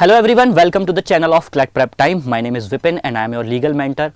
Hello everyone, welcome to the channel of Clat Prep Time. My name is Vipin and I am your legal mentor.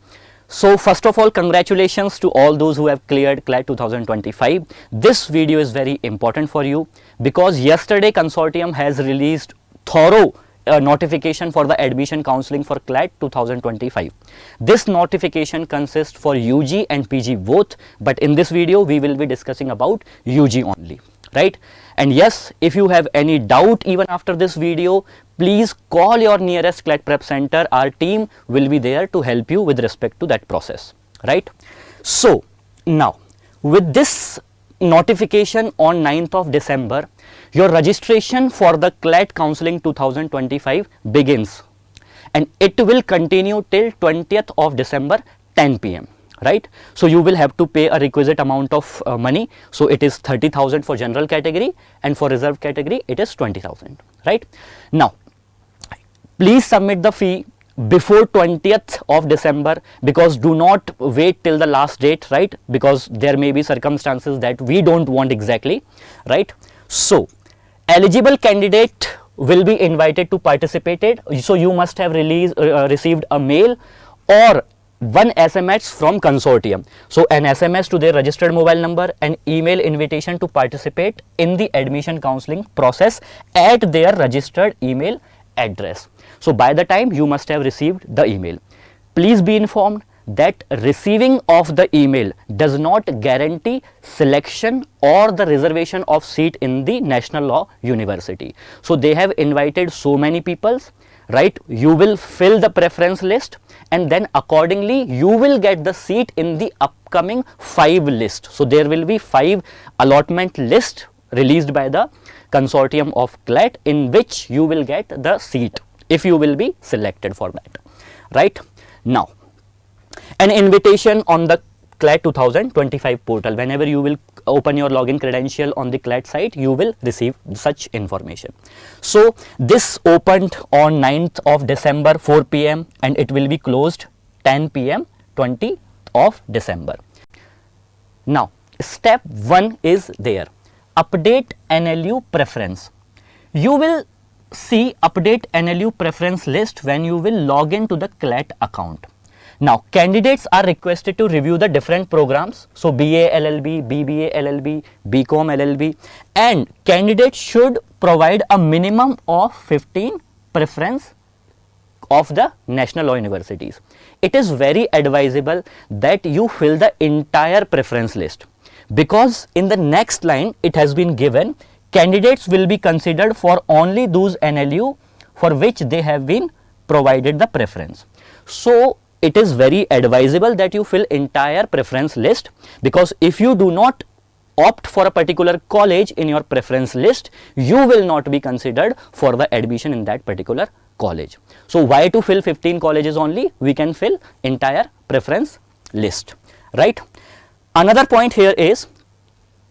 So first of all, congratulations to all those who have cleared Clat 2025. This video is very important for you because yesterday Consortium has released thorough notification for the admission counseling for Clat 2025. This notification consists for UG and PG both, but in this video we will be discussing about UG only, right? And yes, if you have any doubt even after this video, please call your nearest Clat Prep Center. Our team will be there to help you with respect to that process, right? So now with this notification on 9th of December, your registration for the Clat Counseling 2025 begins and it will continue till 20th of December 10 p.m. right? So you will have to pay a requisite amount of money. So it is 30,000 for general category and for reserved category it is 20,000, right? Now please submit the fee before 20th of December because do not wait till the last date, right? Because there may be circumstances that we don't want exactly, right? So eligible candidate will be invited to participate. So you must have received a mail or one SMS from Consortium. So an SMS to their registered mobile number, an email invitation to participate in the admission counseling process at their registered email address. So by the time you must have received the email, please be informed that receiving of the email does not guarantee selection or the reservation of seat in the National Law University. So they have invited so many peoples, right? You will fill the preference list and then accordingly you will get the seat in the upcoming 5 list. So there will be 5 allotment list released by the Consortium of Clat in which you will get the seat if you will be selected for that, right? Now an invitation on the Clat 2025 portal. Whenever you will open your login credential on the Clat site, you will receive such information. So this opened on 9th of December 4 p.m. and it will be closed 10 p.m. 20th of December. Now step 1 is there. Update NLU preference. You will see update NLU preference list when you will log in to the Clat account. Now candidates are requested to review the different programs. So BA LLB, BBA LLB, BCom LLB, and candidates should provide a minimum of 15 preference of the National Law Universities. It is very advisable that you fill the entire preference list because in the next line it has been given candidates will be considered for only those NLU for which they have been provided the preference. So it is very advisable that you fill entire preference list because if you do not opt for a particular college in your preference list, you will not be considered for the admission in that particular college. So why to fill 15 colleges only? We can fill entire preference list, right? Another point here is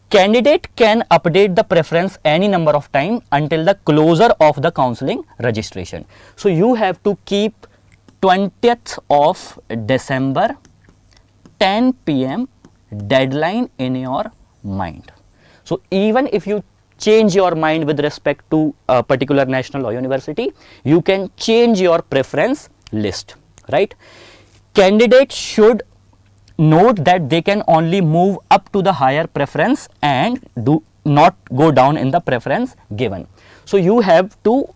candidate can update the preference any number of time until the closure of the counseling registration. So you have to keep 20th of December 10 p.m. deadline in your mind. So even if you change your mind with respect to a particular National Law University, you can change your preference list, right? Candidates should note that they can only move up to the higher preference and do not go down in the preference given. So you have to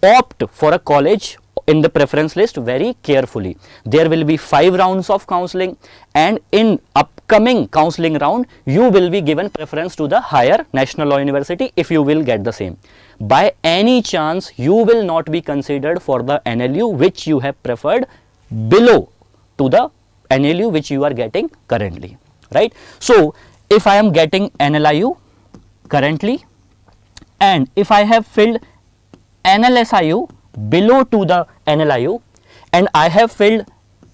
opt for a college in the preference list very carefully. There will be 5 rounds of counseling and in upcoming counseling round you will be given preference to the higher National Law University if you will get the same. By any chance you will not be considered for the NLU which you have preferred below to the NLU which you are getting currently, right? So if I am getting NLIU currently and if I have filled NLSIU below to the NLIU and I have filled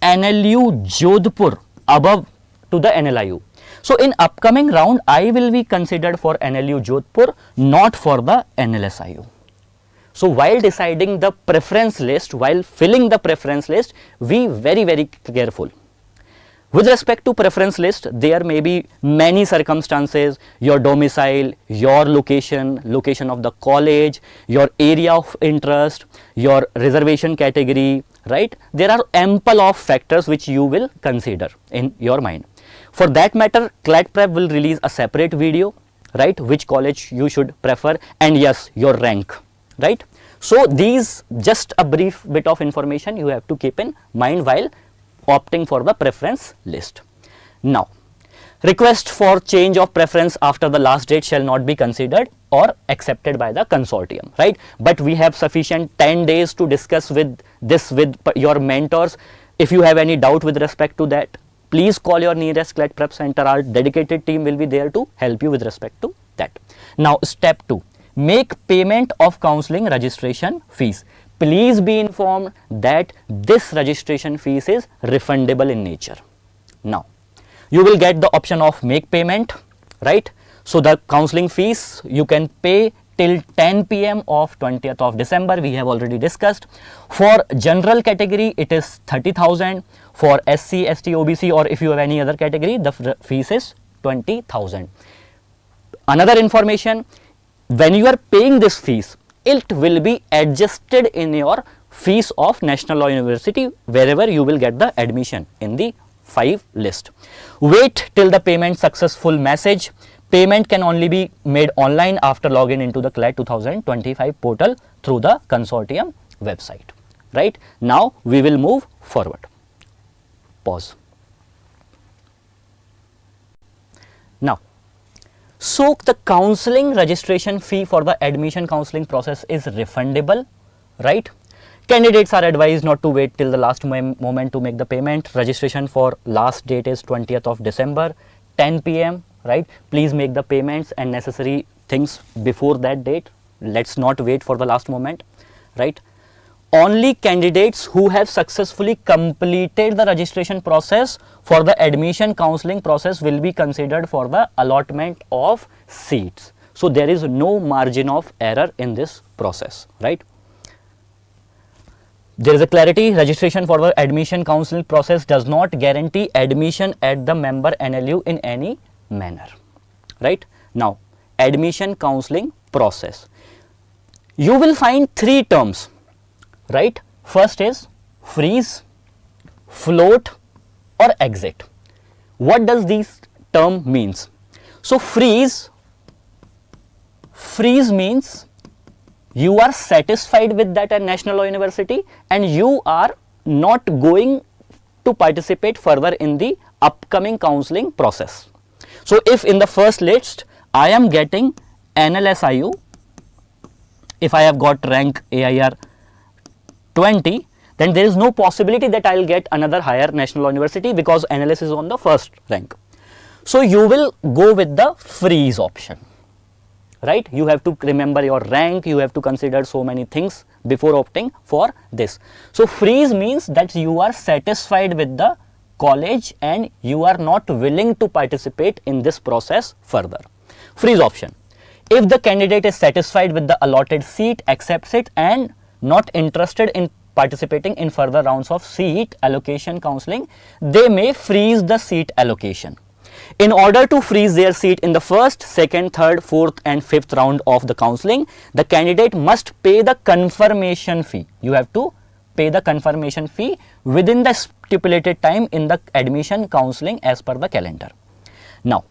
NLU Jodhpur above to the NLIU. So in upcoming round I will be considered for NLU Jodhpur, not for the NLSIU. So while deciding the preference list, while filling the preference list, be very careful. With respect to preference list, there may be many circumstances, your domicile, your location, location of the college, your area of interest, your reservation category, right? There are ample of factors which you will consider in your mind. For that matter, Clat Prep will release a separate video, right? Which college you should prefer, and yes, your rank, right? So these just a brief bit of information you have to keep in mind while opting for the preference list. Now, request for change of preference after the last date shall not be considered or accepted by the consortium, right? But we have sufficient 10 days to discuss with your mentors. If you have any doubt with respect to that, please call your nearest Clat Prep center. Our dedicated team will be there to help you with respect to that. Now, step 2, make payment of counseling registration fees. Please be informed that this registration fees is refundable in nature. Now, you will get the option of make payment, right? So the counseling fees you can pay till 10 PM of 20th of December, we have already discussed. For general category, it is 30,000. For SC, ST, OBC, or if you have any other category, the fees is 20,000. Another information, when you are paying this fees, it will be adjusted in your fees of National Law University wherever you will get the admission in the 5 list. Wait till the payment successful message. Payment can only be made online after login into the Clat 2025 portal through the consortium website. Right? Now we will move forward. Pause. Now, so the counseling registration fee for the admission counseling process is refundable, right? Candidates are advised not to wait till the last moment to make the payment. Registration for last date is 20th of December, 10 PM, right? Please make the payments and necessary things before that date. Let's not wait for the last moment, right? Only candidates who have successfully completed the registration process for the admission counseling process will be considered for the allotment of seats. So there is no margin of error in this process, right? There is a clarity, registration for the admission counseling process does not guarantee admission at the member NLU in any manner, right? Now, admission counseling process. You will find 3 terms, right? First is freeze, float or exit. What does this term means? So freeze means you are satisfied with that at National Law University and you are not going to participate further in the upcoming counseling process. So if in the first list I am getting NLSIU, if I have got rank AIR 20, then there is no possibility that I will get another higher National Law University because NLS is on the first rank. So you will go with the freeze option, right? You have to remember your rank, you have to consider so many things before opting for this. So freeze means that you are satisfied with the college and you are not willing to participate in this process further. Freeze option. If the candidate is satisfied with the allotted seat, accepts it and not interested in participating in further rounds of seat allocation counseling, they may freeze the seat allocation. In order to freeze their seat in the first, second, third, fourth and fifth round of the counseling, the candidate must pay the confirmation fee. You have to pay the confirmation fee within the stipulated time in the admission counseling as per the calendar. Now,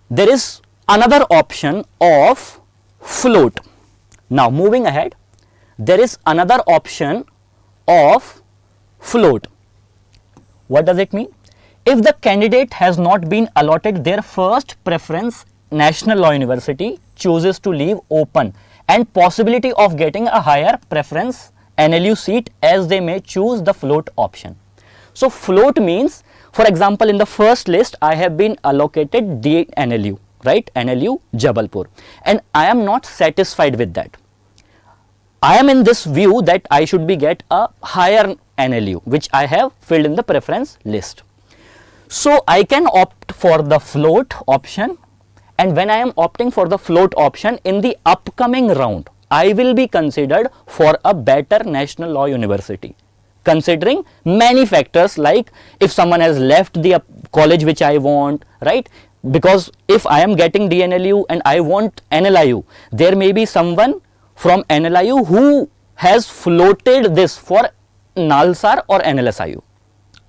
there is another option of float. Now, moving ahead, there is another option of float. What does it mean? If the candidate has not been allotted their first preference, National Law University chooses to leave open and possibility of getting a higher preference NLU seat as they may choose the float option. So, float means, for example, in the first list I have been allocated the NLU, right? NLU Jabalpur, and I am not satisfied with that. I am in this view that I should be get a higher NLU which I have filled in the preference list. So I can opt for the float option, and when I am opting for the float option in the upcoming round, I will be considered for a better National Law University, considering many factors, like if someone has left the college which I want, right? Because if I am getting DNLU and I want NLIU, there may be someone from NLIU who has floated this for NALSAR or NLSIU,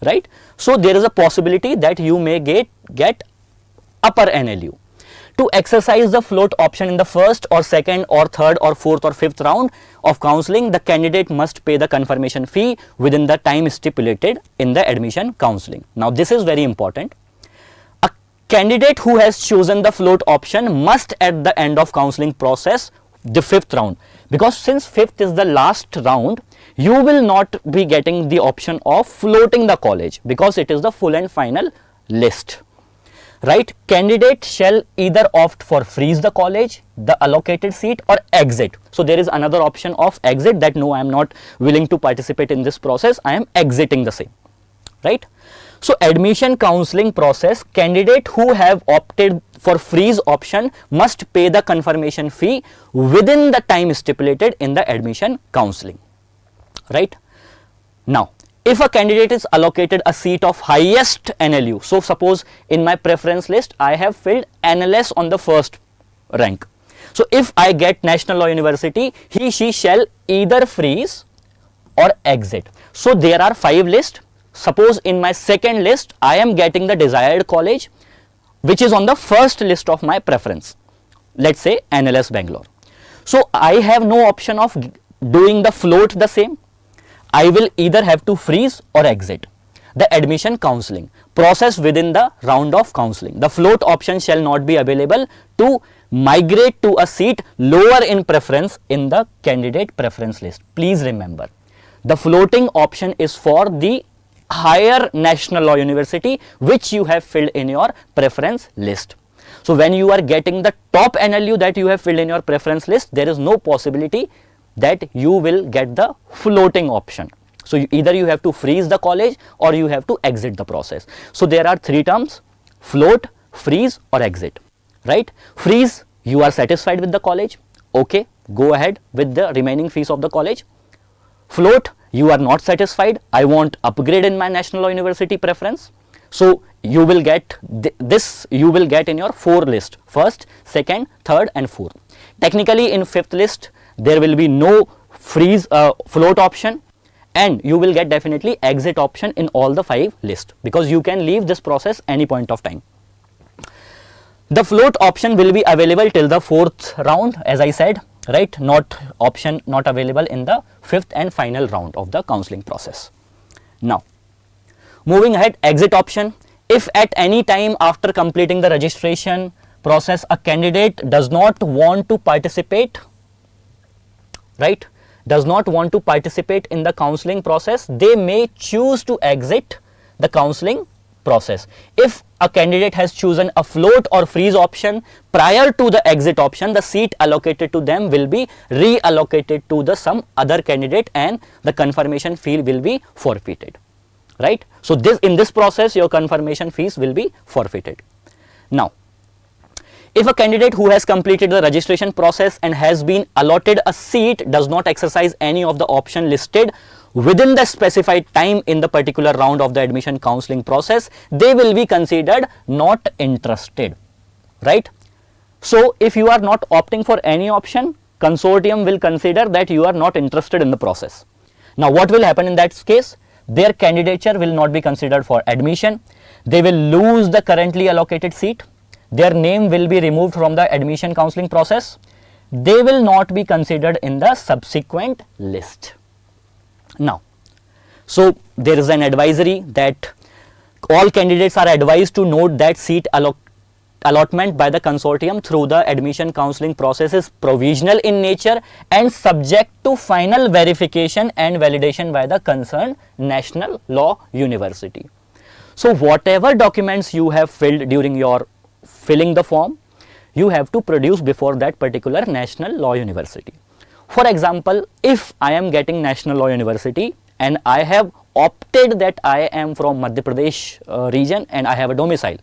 right? So there is a possibility that you may get upper NLU. To exercise the float option in the first or second or third or fourth or fifth round of counselling, the candidate must pay the confirmation fee within the time stipulated in the admission counselling. Now this is very important. A candidate who has chosen the float option must at the end of counselling process, the fifth round, because since fifth is the last round, you will not be getting the option of floating the college because it is the full and final list. Right, candidate shall either opt for freeze the college, the allocated seat, or exit. So there is another option of exit, that no, I am not willing to participate in this process, I am exiting the same, right? So admission counselling process, candidate who have opted for freeze option must pay the confirmation fee within the time stipulated in the admission counselling, right? Now, if a candidate is allocated a seat of highest NLU, so suppose in my preference list I have filled NLS on the first rank. So if I get National Law University, she shall either freeze or exit. So there are 5 lists. Suppose in my second list I am getting the desired college which is on the first list of my preference, let's say NLS Bangalore. So I have no option of doing the float the same. I will either have to freeze or exit the admission counselling process within the round of counselling. The float option shall not be available to migrate to a seat lower in preference in the candidate preference list. Please remember, the floating option is for the higher National Law University which you have filled in your preference list. So when you are getting the top NLU that you have filled in your preference list, there is no possibility that you will get the floating option. So either you have to freeze the college or you have to exit the process. So there are 3 terms: float, freeze or exit, right? Freeze, you are satisfied with the college, okay, go ahead with the remaining fees of the college. Float, you are not satisfied, I want upgrade in my National Law University preference. So you will get this, you will get in your 4 list, first, second, third and fourth. Technically in 5th list there will be no freeze float option, and you will get definitely exit option in all the 5 lists because you can leave this process any point of time. The float option will be available till the 4th round, as I said, right? Not available in the 5th and final round of the counselling process. Now moving ahead, exit option. If at any time after completing the registration process a candidate does not want to participate, right, does not want to participate in the counselling process, they may choose to exit the counselling process. If a candidate has chosen a float or freeze option prior to the exit option, the seat allocated to them will be reallocated to the some other candidate and the confirmation fee will be forfeited, right? So in this process your confirmation fees will be forfeited. Now, if a candidate who has completed the registration process and has been allotted a seat does not exercise any of the option listed within the specified time in the particular round of the admission counselling process, they will be considered not interested, right? So if you are not opting for any option, consortium will consider that you are not interested in the process. Now what will happen in that case? Their candidature will not be considered for admission. They will lose the currently allocated seat. Their name will be removed from the admission counselling process. They will not be considered in the subsequent list. Now, so there is an advisory that all candidates are advised to note that seat allotment by the consortium through the admission counselling process is provisional in nature and subject to final verification and validation by the concerned National Law University. So whatever documents you have filled during your filling the form, you have to produce before that particular National Law University. For example, if I am getting National Law University and I have opted that I am from Madhya Pradesh region and I have a domicile,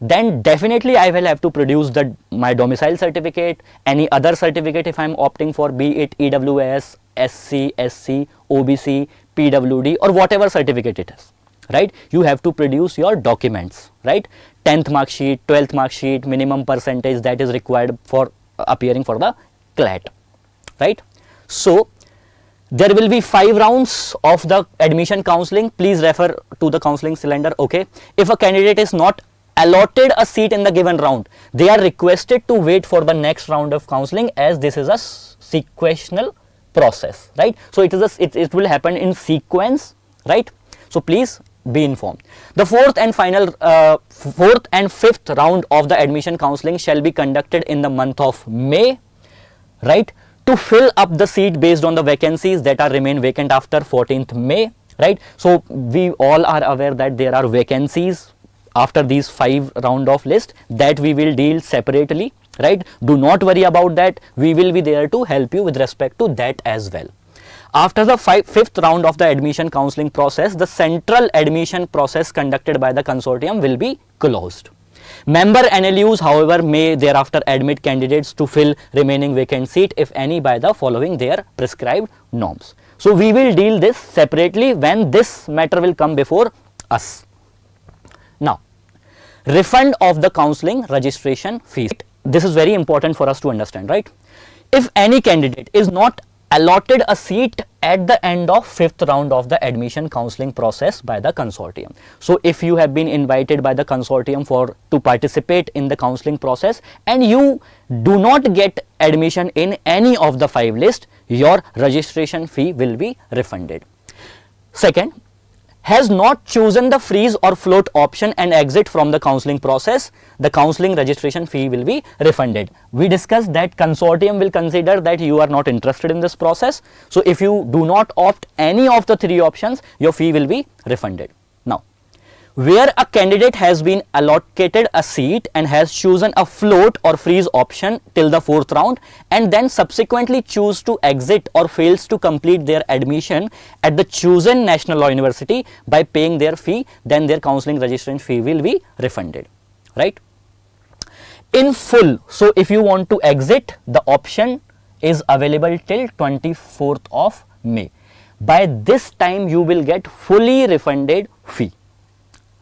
then definitely I will have to produce my domicile certificate, any other certificate if I am opting for, be it EWS, SC, SC, OBC, PWD or whatever certificate it is, right? You have to produce your documents, right? 10th mark sheet, 12th mark sheet, minimum percentage that is required for appearing for the Clat, right? So there will be 5 rounds of the admission counselling. Please refer to the counselling cylinder. Okay, if a candidate is not allotted a seat in the given round, they are requested to wait for the next round of counselling, as this is a sequential process, right? So it will happen in sequence, right? So please be informed. The fourth and 5th round of the admission counselling shall be conducted in the month of May, right, to fill up the seat based on the vacancies that are remain vacant after 14th May, right? So we all are aware that there are vacancies after these 5 round of list that we will deal separately, right? Do not worry about that. We will be there to help you with respect to that as well. After the 5th round of the admission counselling process, the central admission process conducted by the consortium will be closed. Member NLUs, however, may thereafter admit candidates to fill remaining vacant seat, if any, by the following their prescribed norms. So we will deal this separately when this matter will come before us. Now, refund of the counselling registration fees. This is very important for us to understand, right? If any candidate is not allotted a seat at the end of 5th round of the admission counselling process by the consortium. So if you have been invited by the consortium to participate in the counselling process and you do not get admission in any of the 5 lists, your registration fee will be refunded. Second, has not chosen the freeze or float option and exit from the counselling process, the counselling registration fee will be refunded. We discussed that consortium will consider that you are not interested in this process. So if you do not opt any of the 3 options, your fee will be refunded. Now, where a candidate has been allocated a seat and has chosen a float or freeze option till the 4th round and then subsequently choose to exit or fails to complete their admission at the chosen national law university by paying their fee, then their counselling registration fee will be refunded, right? In full. So if you want to exit, the option is available till 24th of May. By this time you will get fully refunded fee,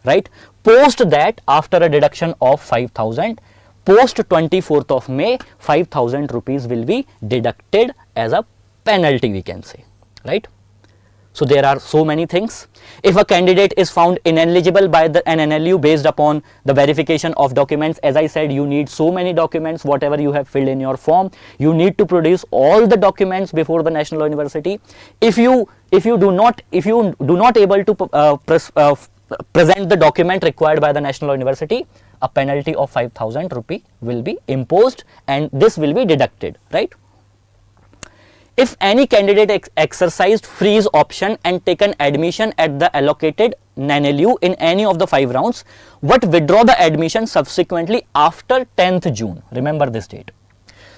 right? Post that, after a deduction of 5,000, post 24th of May, 5,000 rupees will be deducted as a penalty, we can say, right? So there are so many things. If a candidate is found ineligible by an NLU based upon the verification of documents, as I said, you need so many documents, whatever you have filled in your form, you need to produce all the documents before the national university. If you do not able to present the document required by the national university, a penalty of 5,000 rupee will be imposed and this will be deducted, right? If any candidate exercised freeze option and taken admission at the allocated NLU in any of the 5 rounds, but withdraw the admission subsequently after 10th June, remember this date.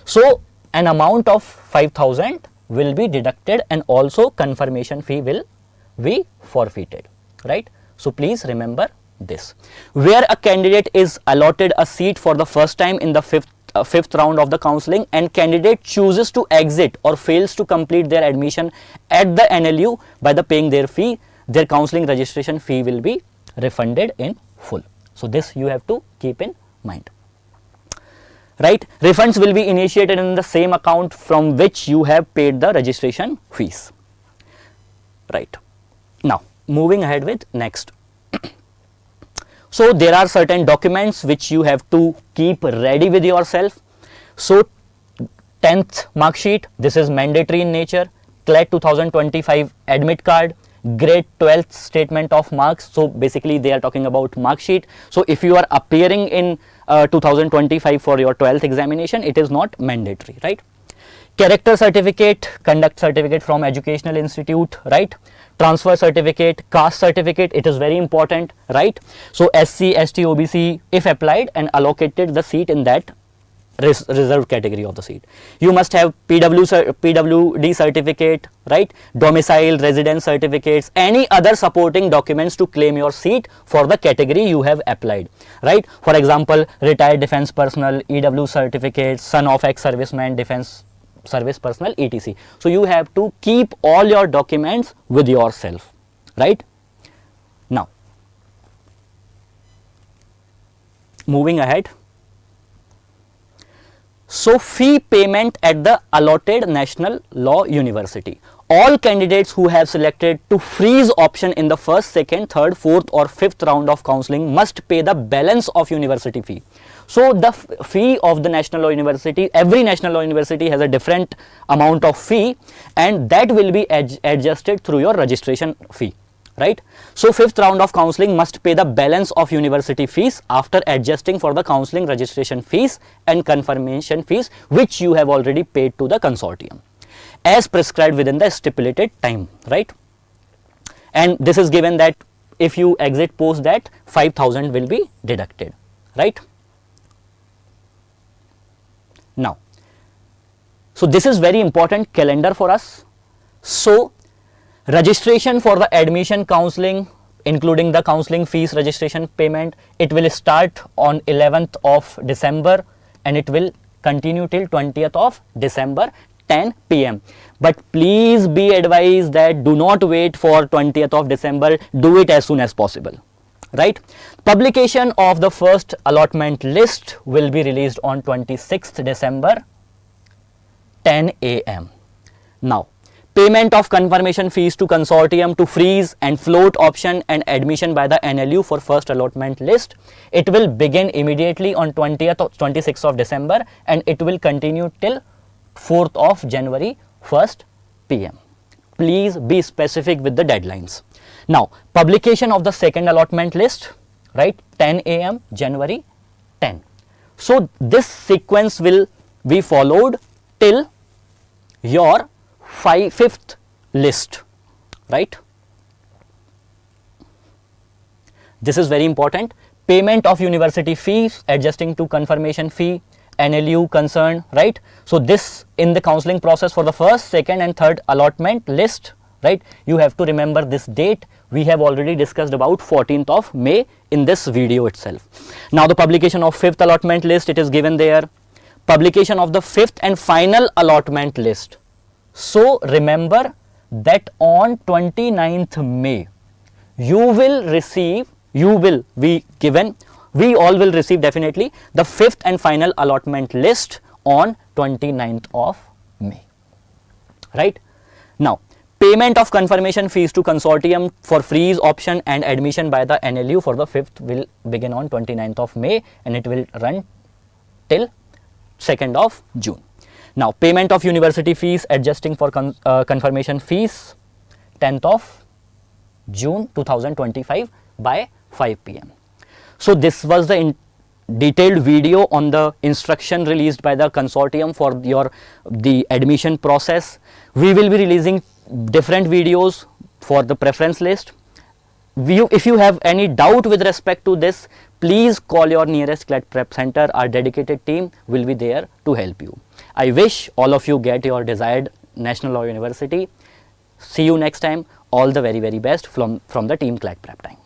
So an amount of 5,000 will be deducted and also confirmation fee will be forfeited, right? So please remember this. Where a candidate is allotted a seat for the first time in the 5th round of the counselling and candidate chooses to exit or fails to complete their admission at the NLU by the paying their fee, their counselling registration fee will be refunded in full. So this you have to keep in mind, right? Refunds will be initiated in the same account from which you have paid the registration fees, right? Now moving ahead with next. So there are certain documents which you have to keep ready with yourself. So 10th mark sheet, this is mandatory in nature. Clat 2025 admit card, grade 12th statement of marks. So basically they are talking about mark sheet. So if you are appearing in 2025 for your 12th examination, it is not mandatory, right? Character certificate, conduct certificate from educational institute, right? Transfer certificate, caste certificate, it is very important, right? So SC, ST, OBC, if applied and allocated the seat in that reserved category of the seat. You must have PWD certificate, right, domicile, residence certificates, any other supporting documents to claim your seat for the category you have applied, right. For example, retired defense personnel, EW certificates, son of ex-serviceman, defense service personnel, etc. So you have to keep all your documents with yourself, right. Now, moving ahead. So, fee payment at the allotted National Law University. All candidates who have selected to freeze option in the first, second, third, fourth or fifth round of counselling must pay the balance of university fee. So, the fee of the National Law University, every National Law University has a different amount of fee, and that will be adjusted through your registration fee, right. So, fifth round of counselling must pay the balance of university fees after adjusting for the counselling registration fees and confirmation fees which you have already paid to the consortium as prescribed within the stipulated time, right. And this is given that if you exit post that, 5,000 will be deducted, right. Now, so this is very important calendar for us. So, registration for the admission counselling, including the counselling fees registration payment, it will start on 11th of December and it will continue till 20th of December 10 p.m. But please be advised that do not wait for 20th of December, do it as soon as possible, right. Publication of the first allotment list will be released on 26th December 10 a.m. Now, payment of confirmation fees to consortium to freeze and float option and admission by the NLU for first allotment list. It will begin immediately on 26th of December and it will continue till 4th of January 1st p.m. Please be specific with the deadlines. Now, publication of the second allotment list, right, 10 a.m. January 10. So, this sequence will be followed till your fifth list, right. This is very important. Payment of university fees adjusting to confirmation fee, NLU concern, right. So, this in the counselling process for the first, second and third allotment list, right, you have to remember this date. We have already discussed about 14th of May in this video itself. Now, the publication of fifth allotment list, it is given there. Publication of the fifth and final allotment list. So, remember that on 29th May, we all will receive definitely the fifth and final allotment list on 29th of May, right. Now, payment of confirmation fees to consortium for freeze option and admission by the NLU for the fifth will begin on 29th of May and it will run till 2nd of June. Now, payment of university fees adjusting for confirmation fees 10th of June 2025 by 5 p.m. So, this was the detailed video on the instruction released by the consortium for the admission process. We will be releasing different videos for the preference list. If you have any doubt with respect to this, please call your nearest Clat Prep Center. Our dedicated team will be there to help you. I wish all of you get your desired National Law University. See you next time. All the very best from the team Clat Prep Time.